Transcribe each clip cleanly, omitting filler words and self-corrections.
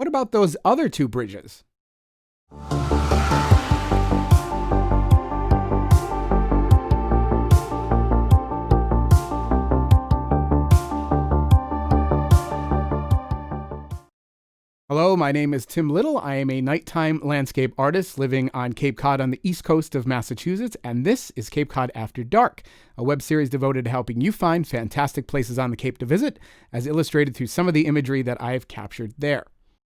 What about those other two bridges? Hello, my name is Tim Little. I am a nighttime landscape artist living on Cape Cod on the east coast of Massachusetts, and this is Cape Cod After Dark, a web series devoted to helping you find fantastic places on the Cape to visit, as illustrated through some of the imagery that I have captured there.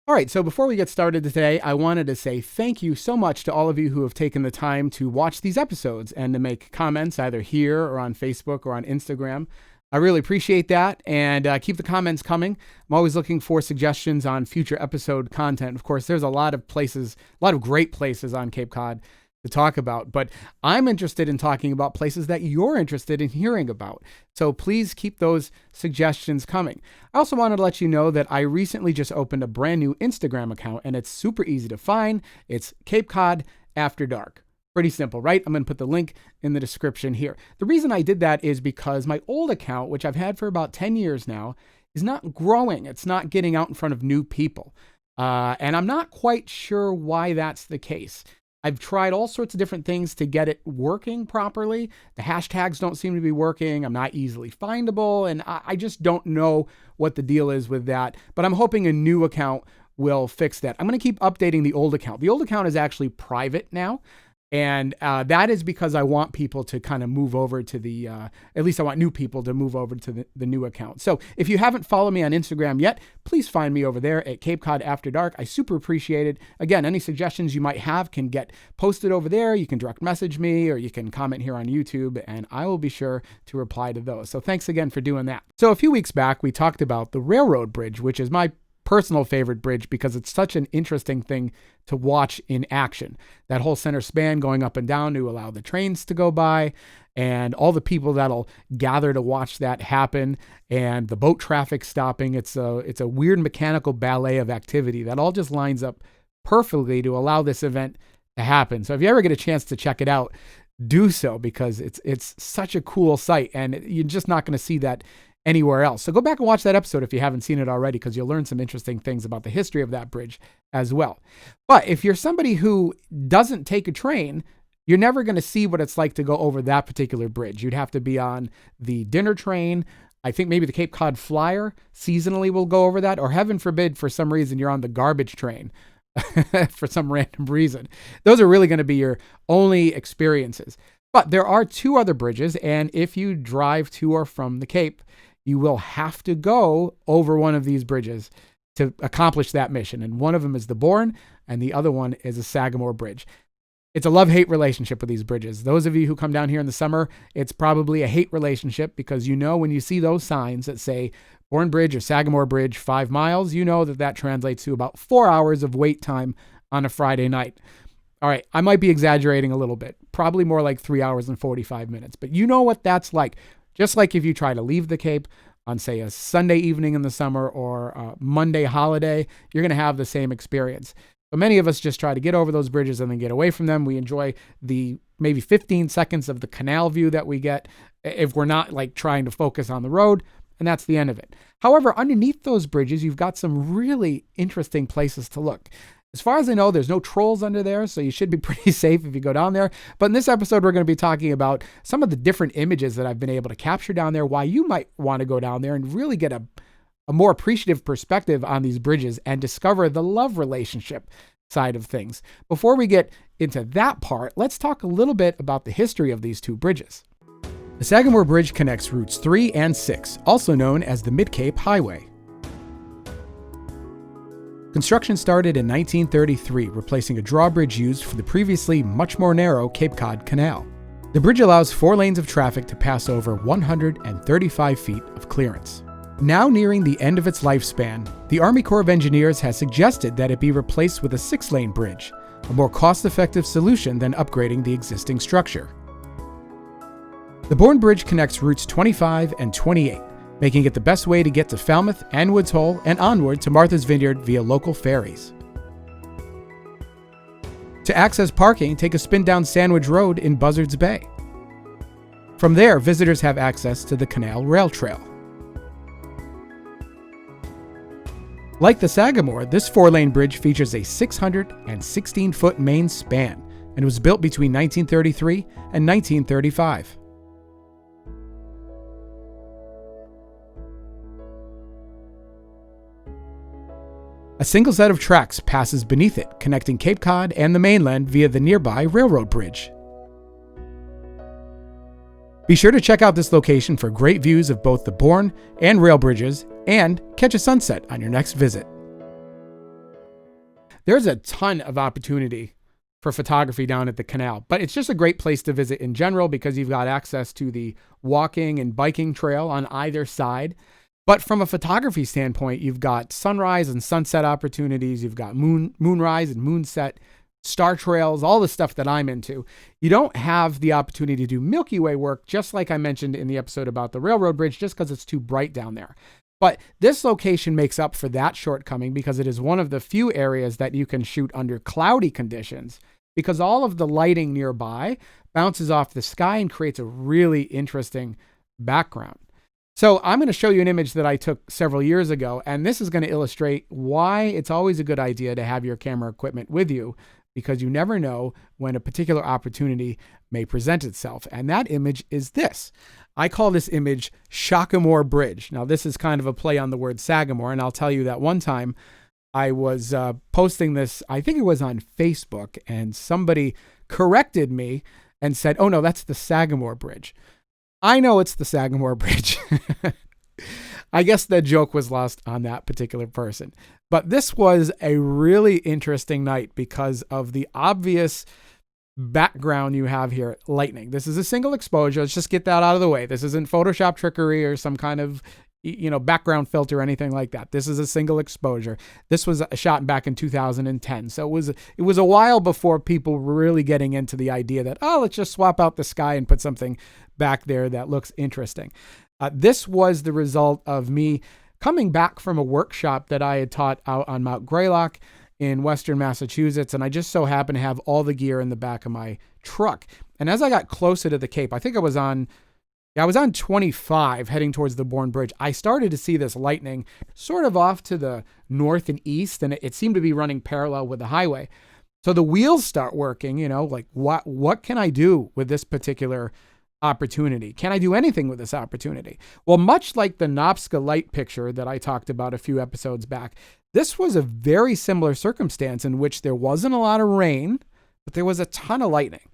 All right, so before we get started today, I wanted to say thank you so much to all of you who have taken the time to watch these episodes and to make comments either here or on Facebook or on Instagram. I really appreciate that, and keep the comments coming. I'm always looking for suggestions on future episode content. Of course, there's a lot of great places on Cape Cod to talk about, but I'm interested in talking about places that you're interested in hearing about. So please keep those suggestions coming. I also wanted to let you know that I recently just opened a brand new Instagram account, and it's super easy to find. It's Cape Cod After Dark. Pretty simple, right? I'm going to put the link in the description here. The reason I did that is because my old account, which I've had for about 10 years now, is not growing. It's not getting out in front of new people. And I'm not quite sure why that's the case. I've tried all sorts of different things to get it working properly. The hashtags don't seem to be working. I'm not easily findable. And I just don't know what the deal is with that. But I'm hoping a new account will fix that. I'm going to keep updating the old account. The old account is actually private now. And that is because I want people to kind of move over to at least I want new people to move over to the new account. So if you haven't followed me on Instagram yet, please find me over there at Cape Cod After Dark. I super appreciate it. Again, any suggestions you might have can get posted over there. You can direct message me or you can comment here on YouTube, and I will be sure to reply to those. So thanks again for doing that. So a few weeks back, we talked about the railroad bridge, which is my personal favorite bridge because it's such an interesting thing to watch in action. That whole center span going up and down to allow the trains to go by, and all the people that'll gather to watch that happen, and the boat traffic stopping. It's a weird mechanical ballet of activity that all just lines up perfectly to allow this event to happen. So if you ever get a chance to check it out, do so, because it's such a cool sight, and you're just not going to see that anywhere else. So go back and watch that episode if you haven't seen it already, because you'll learn some interesting things about the history of that bridge as well. But if you're somebody who doesn't take a train, you're never going to see what it's like to go over that particular bridge. You'd have to be on the dinner train. I think maybe the Cape Cod Flyer seasonally will go over that, or heaven forbid, for some reason, you're on the garbage train for some random reason. Those are really going to be your only experiences. But there are two other bridges, and if you drive to or from the Cape, you will have to go over one of these bridges to accomplish that mission. And one of them is the Bourne, and the other one is the Sagamore Bridge. It's a love-hate relationship with these bridges. Those of you who come down here in the summer, it's probably a hate relationship, because you know when you see those signs that say Bourne Bridge or Sagamore Bridge 5 miles, you know that translates to about 4 hours of wait time on a Friday night. All right, I might be exaggerating a little bit, probably more like 3 hours and 45 minutes, but you know what that's like. Just like if you try to leave the Cape on, say, a Sunday evening in the summer or a Monday holiday, you're going to have the same experience. But many of us just try to get over those bridges and then get away from them. We enjoy the maybe 15 seconds of the canal view that we get if we're not like trying to focus on the road, and that's the end of it. However, underneath those bridges, you've got some really interesting places to look. As far as I know, there's no trolls under there, so you should be pretty safe if you go down there. But in this episode, we're going to be talking about some of the different images that I've been able to capture down there, why you might want to go down there and really get a more appreciative perspective on these bridges and discover the love relationship side of things. Before we get into that part, let's talk a little bit about the history of these two bridges. The Sagamore Bridge connects routes 3 and 6, also known as the Mid-Cape Highway. Construction started in 1933, replacing a drawbridge used for the previously much more narrow Cape Cod Canal. The bridge allows 4 lanes of traffic to pass over 135 feet of clearance. Now nearing the end of its lifespan, the Army Corps of Engineers has suggested that it be replaced with a 6-lane bridge, a more cost-effective solution than upgrading the existing structure. The Bourne Bridge connects routes 25 and 28, making it the best way to get to Falmouth and Woods Hole and onward to Martha's Vineyard via local ferries. To access parking, take a spin down Sandwich Road in Buzzards Bay. From there, visitors have access to the Canal Rail Trail. Like the Sagamore, this 4-lane bridge features a 616-foot main span and was built between 1933 and 1935. A single set of tracks passes beneath it, connecting Cape Cod and the mainland via the nearby railroad bridge. Be sure to check out this location for great views of both the Bourne and rail bridges, and catch a sunset on your next visit. There's a ton of opportunity for photography down at the canal, but it's just a great place to visit in general because you've got access to the walking and biking trail on either side. But from a photography standpoint, you've got sunrise and sunset opportunities. You've got moonrise and moonset, star trails, all the stuff that I'm into. You don't have the opportunity to do Milky Way work, just like I mentioned in the episode about the railroad bridge, just because it's too bright down there. But this location makes up for that shortcoming because it is one of the few areas that you can shoot under cloudy conditions, because all of the lighting nearby bounces off the sky and creates a really interesting background. So I'm going to show you an image that I took several years ago, and this is going to illustrate why it's always a good idea to have your camera equipment with you, because you never know when a particular opportunity may present itself. And that image is this. I call this image Sagamore Bridge. Now, this is kind of a play on the word Sagamore, and I'll tell you that one time I was posting this, I think it was on Facebook, and somebody corrected me and said, "Oh no, that's the Sagamore Bridge." I know it's the Sagamore Bridge. I guess that joke was lost on that particular person. But this was a really interesting night because of the obvious background you have here, lightning. This is a single exposure. Let's just get that out of the way. This isn't Photoshop trickery or some kind of background filter or anything like that. This is a single exposure. This was shot back in 2010. So it was a while before people were really getting into the idea that, let's just swap out the sky and put something back there that looks interesting. This was the result of me coming back from a workshop that I had taught out on Mount Greylock in Western Massachusetts, and I just so happened to have all the gear in the back of my truck. And as I got closer to the Cape, I think I was on 25 heading towards the Bourne Bridge, I started to see this lightning sort of off to the north and east, and it seemed to be running parallel with the highway. So the wheels start working, like what can I do with this particular opportunity? Can I do anything with this opportunity? Well, much like the Nopska light picture that I talked about a few episodes back, this was a very similar circumstance in which there wasn't a lot of rain, but there was a ton of lightning.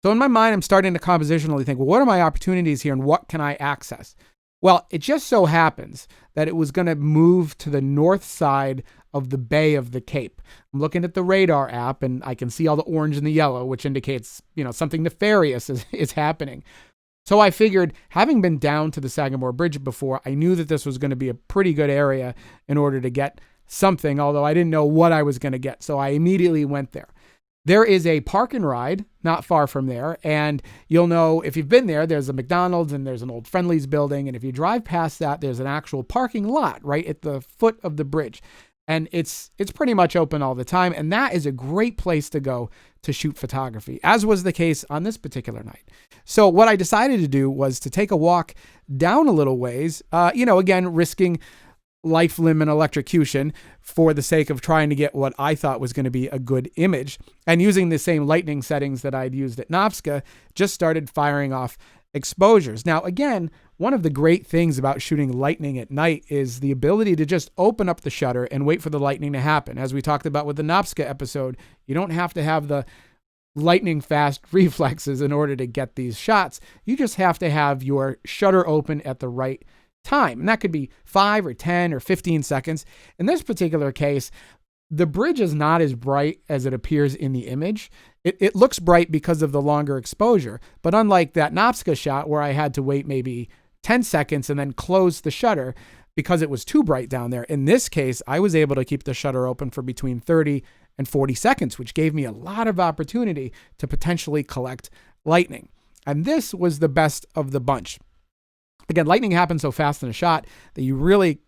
So in my mind, I'm starting to compositionally think, well, what are my opportunities here and what can I access? Well, it just so happens that it was going to move to the north side of the bay of the Cape. I'm looking at the radar app and I can see all the orange and the yellow, which indicates, something nefarious is happening. So I figured, having been down to the Sagamore Bridge before, I knew that this was going to be a pretty good area in order to get something, although I didn't know what I was going to get. So I immediately went there. There is a park and ride not far from there, and you'll know if you've been there, there's a McDonald's and there's an old Friendly's building, and if you drive past that, there's an actual parking lot right at the foot of the bridge. And it's pretty much open all the time, and that is a great place to go to shoot photography, as was the case on this particular night. So what I decided to do was to take a walk down a little ways, again, risking life, limb, and electrocution for the sake of trying to get what I thought was going to be a good image. And using the same lightning settings that I'd used at Nopska, just started firing off exposures. Now, again, one of the great things about shooting lightning at night is the ability to just open up the shutter and wait for the lightning to happen. As we talked about with the Nopska episode, you don't have to have the lightning fast reflexes in order to get these shots. You just have to have your shutter open at the right time. And that could be 5 or 10 or 15 seconds. In this particular case, the bridge is not as bright as it appears in the image. It looks bright because of the longer exposure. But unlike that Nopska shot where I had to wait maybe 10 seconds and then close the shutter because it was too bright down there, in this case, I was able to keep the shutter open for between 30 and 40 seconds, which gave me a lot of opportunity to potentially collect lightning. And this was the best of the bunch. Again, lightning happens so fast in a shot that you really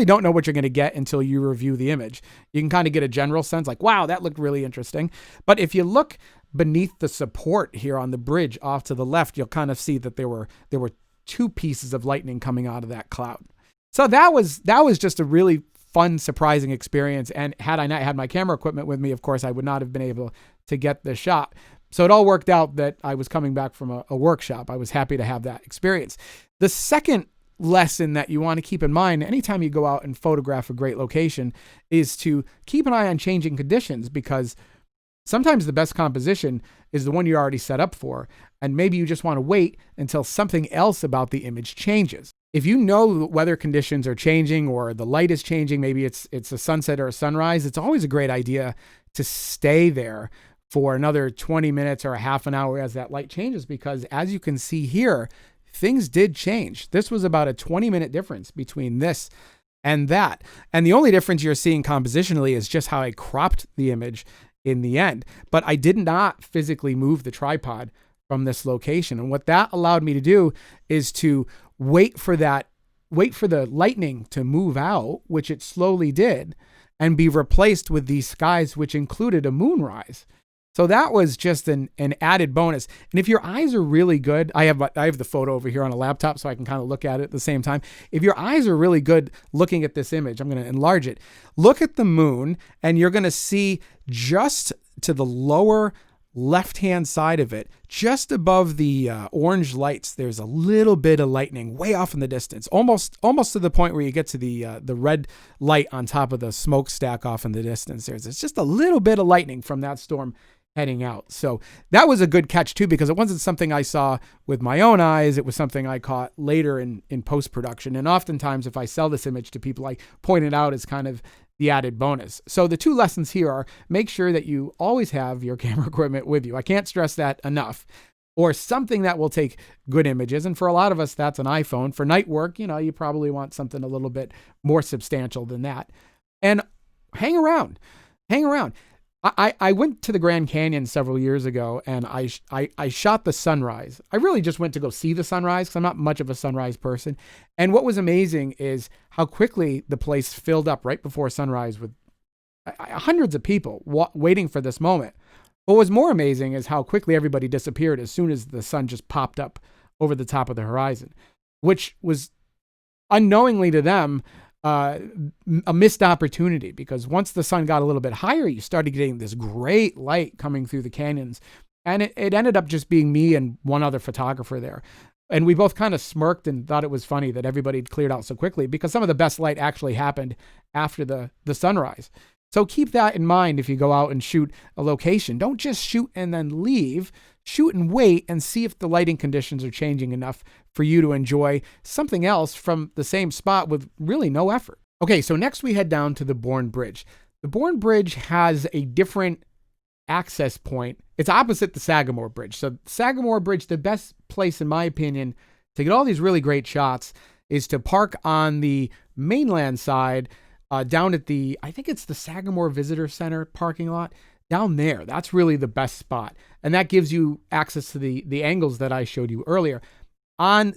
don't know what you're going to get until you review the image. You can kind of get a general sense like, wow, that looked really interesting. But if you look beneath the support here on the bridge off to the left, you'll kind of see that there were 2 pieces of lightning coming out of that cloud. So that was just a really fun, surprising experience. And had I not had my camera equipment with me, of course, I would not have been able to get the shot. So it all worked out that I was coming back from a workshop. I was happy to have that experience. The second lesson that you want to keep in mind anytime you go out and photograph a great location is to keep an eye on changing conditions, because sometimes the best composition is the one you're already set up for, and maybe you just want to wait until something else about the image changes. If you know the weather conditions are changing or the light is changing, maybe it's a sunset or a sunrise, it's always a great idea to stay there for another 20 minutes or a half an hour as that light changes, because as you can see here, things did change. This was about a 20-minute difference between this and that. And the only difference you're seeing compositionally is just how I cropped the image in the end. But I did not physically move the tripod from this location. And what that allowed me to do is to wait for the lightning to move out, which it slowly did, and be replaced with these skies, which included a moonrise. So that was just an added bonus. And if your eyes are really good, I have the photo over here on a laptop so I can kind of look at it at the same time. If your eyes are really good looking at this image, I'm going to enlarge it. Look at the moon, and you're going to see just to the lower left-hand side of it, just above the orange lights, there's a little bit of lightning way off in the distance, almost to the point where you get to the red light on top of the smokestack off in the distance. There's just a little bit of lightning from that storm heading out. So that was a good catch too, because it wasn't something I saw with my own eyes. It was something I caught later in post-production. And oftentimes if I sell this image to people, I point it out as kind of the added bonus. So the two lessons here are: make sure that you always have your camera equipment with you. I can't stress that enough. Or something that will take good images. And for a lot of us, that's an iPhone. For night work, you probably want something a little bit more substantial than that. And hang around. I went to the Grand Canyon several years ago, and I shot the sunrise. I really just went to go see the sunrise because I'm not much of a sunrise person. And what was amazing is how quickly the place filled up right before sunrise with hundreds of people waiting for this moment. What was more amazing is how quickly everybody disappeared as soon as the sun just popped up over the top of the horizon, which was unknowingly to them a missed opportunity, because once the sun got a little bit higher, you started getting this great light coming through the canyons. And it ended up just being me and one other photographer there. And we both kind of smirked and thought it was funny that everybody cleared out so quickly, because some of the best light actually happened after the sunrise. So keep that in mind if you go out and shoot a location. Don't just shoot and then leave. Shoot and wait and see if the lighting conditions are changing enough for you to enjoy something else from the same spot with really no effort. Okay, so next we head down to the Bourne Bridge. The Bourne Bridge has a different access point. It's opposite the Sagamore Bridge. So Sagamore Bridge, the best place in my opinion to get all these really great shots is to park on the mainland side down at I think it's the Sagamore Visitor Center parking lot. Down there, that's really the best spot. And that gives you access to the angles that I showed you earlier. On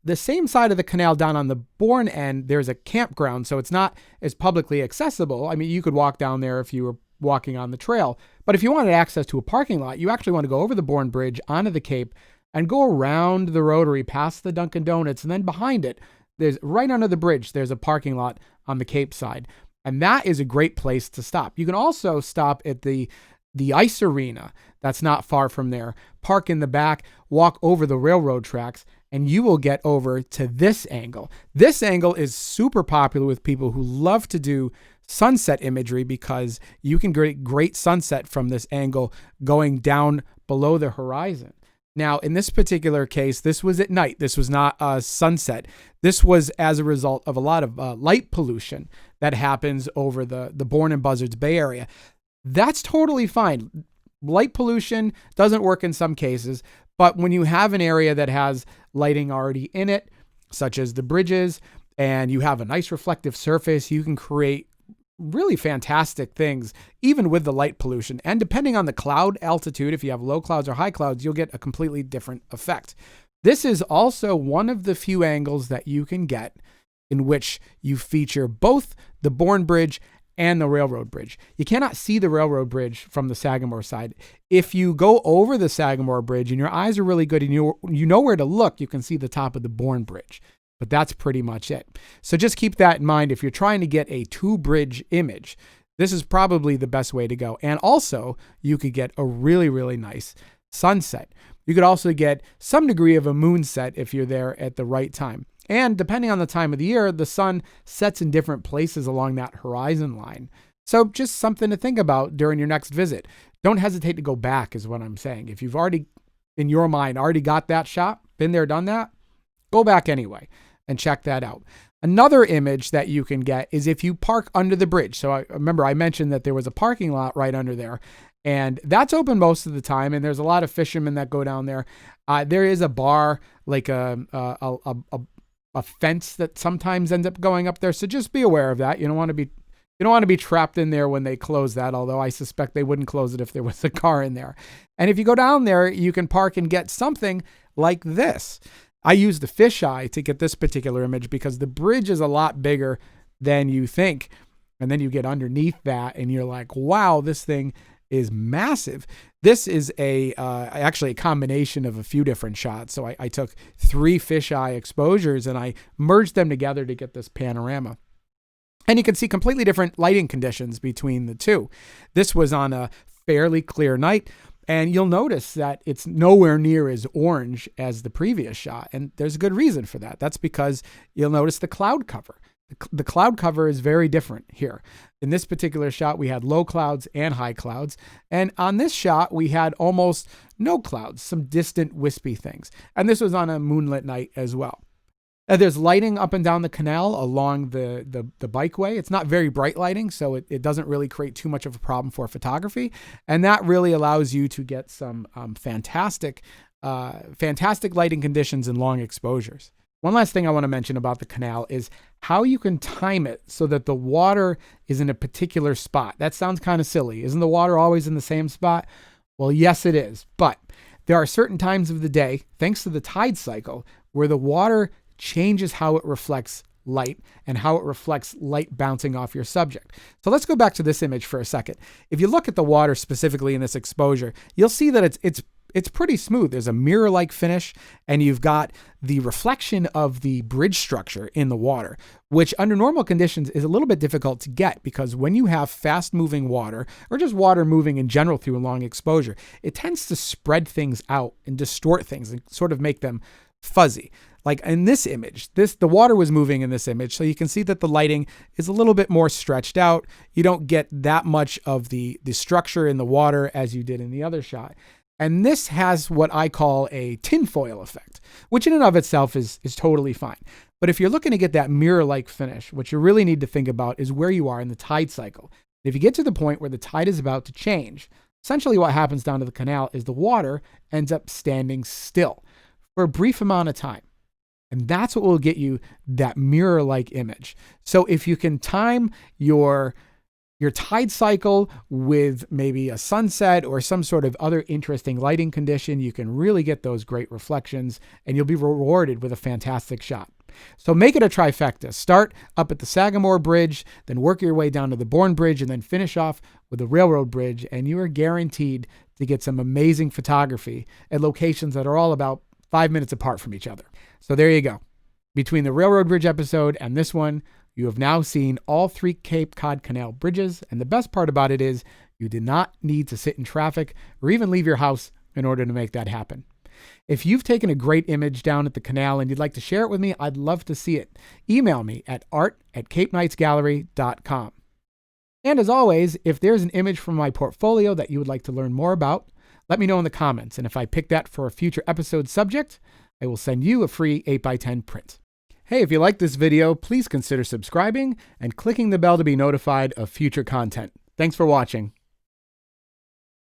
the same side of the canal down on the Bourne end, there's a campground, so it's not as publicly accessible. I mean, you could walk down there if you were walking on the trail. But if you wanted access to a parking lot, you actually want to go over the Bourne Bridge onto the Cape and go around the rotary past the Dunkin' Donuts. And then behind it, there's right under the bridge, there's a parking lot on the Cape side. And that is a great place to stop. You can also stop at the ice arena that's not far from there. Park in the back, walk over the railroad tracks, and you will get over to this angle. This angle is super popular with people who love to do sunset imagery, because you can get great sunset from this angle going down below the horizon. Now, in this particular case, this was at night. This was not a sunset. This was as a result of a lot of light pollution that happens over the Bourne and Buzzards Bay area. That's totally fine. Light pollution doesn't work in some cases, but when you have an area that has lighting already in it, such as the bridges, and you have a nice reflective surface, you can create really fantastic things, even with the light pollution. And depending on the cloud altitude, if you have low clouds or high clouds, you'll get a completely different effect. This is also one of the few angles that you can get in which you feature both the Bourne Bridge and the railroad bridge. You cannot see the railroad bridge from the Sagamore side. If you go over the Sagamore Bridge and your eyes are really good and you know where to look, you can see the top of the Bourne Bridge. but that's pretty much it. So just keep that in mind if you're trying to get a two-bridge image. This is probably the best way to go. And also, you could get a really, really nice sunset. You could also get some degree of a moonset if you're there at the right time. And depending on the time of the year, the sun sets in different places along that horizon line. So just something to think about during your next visit. Don't hesitate to go back is what I'm saying. If you've already, in your mind, already got that shot, been there, done that, go back anyway and check that out. Another image that you can get is if you park under the bridge. So remember I mentioned that there was a parking lot right under there, and that's open most of the time. And there's a lot of fishermen that go down there. There is a bar, like a fence that sometimes ends up going up there. So just be aware of that. You don't want to be trapped in there when they close that, although I suspect they wouldn't close it if there was a car in there. And if you go down there, you can park and get something like this. I used the fisheye to get this particular image because the bridge is a lot bigger than you think. And then you get underneath that and you're like, wow, this thing is massive. This is actually a combination of a few different shots. So I took 3 fisheye exposures and I merged them together to get this panorama. And you can see completely different lighting conditions between the two. This was on a fairly clear night. And you'll notice that it's nowhere near as orange as the previous shot. And there's a good reason for that. That's because you'll notice the cloud cover. The cloud cover is very different here. In this particular shot, we had low clouds and high clouds. And on this shot, we had almost no clouds, some distant wispy things. And this was on a moonlit night as well. There's lighting up and down the canal along the bikeway. It's not very bright lighting, so it doesn't really create too much of a problem for photography. And that really allows you to get some fantastic lighting conditions and long exposures. One last thing I want to mention about the canal is how you can time it so that the water is in a particular spot. That sounds kind of silly. Isn't the water always in the same spot? Well, yes, it is. But there are certain times of the day, thanks to the tide cycle, where the water changes how it reflects light and how it reflects light bouncing off your subject. So let's go back to this image for a second. If you look at the water specifically in this exposure, you'll see that it's pretty smooth. There's a mirror-like finish, and you've got the reflection of the bridge structure in the water, which under normal conditions is a little bit difficult to get because when you have fast-moving water, or just water moving in general through a long exposure, it tends to spread things out and distort things and sort of make them fuzzy. Like in this image, the water was moving in this image, so you can see that the lighting is a little bit more stretched out. You don't get that much of the structure in the water as you did in the other shot. And this has what I call a tinfoil effect, which in and of itself is totally fine. But if you're looking to get that mirror-like finish, what you really need to think about is where you are in the tide cycle. If you get to the point where the tide is about to change, essentially what happens down to the canal is the water ends up standing still for a brief amount of time. And that's what will get you that mirror-like image. So if you can time your tide cycle with maybe a sunset or some sort of other interesting lighting condition, you can really get those great reflections and you'll be rewarded with a fantastic shot. So make it a trifecta. Start up at the Sagamore Bridge, then work your way down to the Bourne Bridge, and then finish off with the Railroad Bridge, and you are guaranteed to get some amazing photography at locations that are all about 5 minutes apart from each other. So there you go. Between the Railroad Bridge episode and this one, you have now seen all 3 Cape Cod Canal bridges, and the best part about it is you did not need to sit in traffic or even leave your house in order to make that happen. If you've taken a great image down at the canal and you'd like to share it with me, I'd love to see it. Email me at art@capeknightsgallery.com. And as always, if there's an image from my portfolio that you would like to learn more about, let me know in the comments, and if I pick that for a future episode subject, I will send you a free 8x10 print. Hey, if you like this video, please consider subscribing and clicking the bell to be notified of future content. Thanks for watching.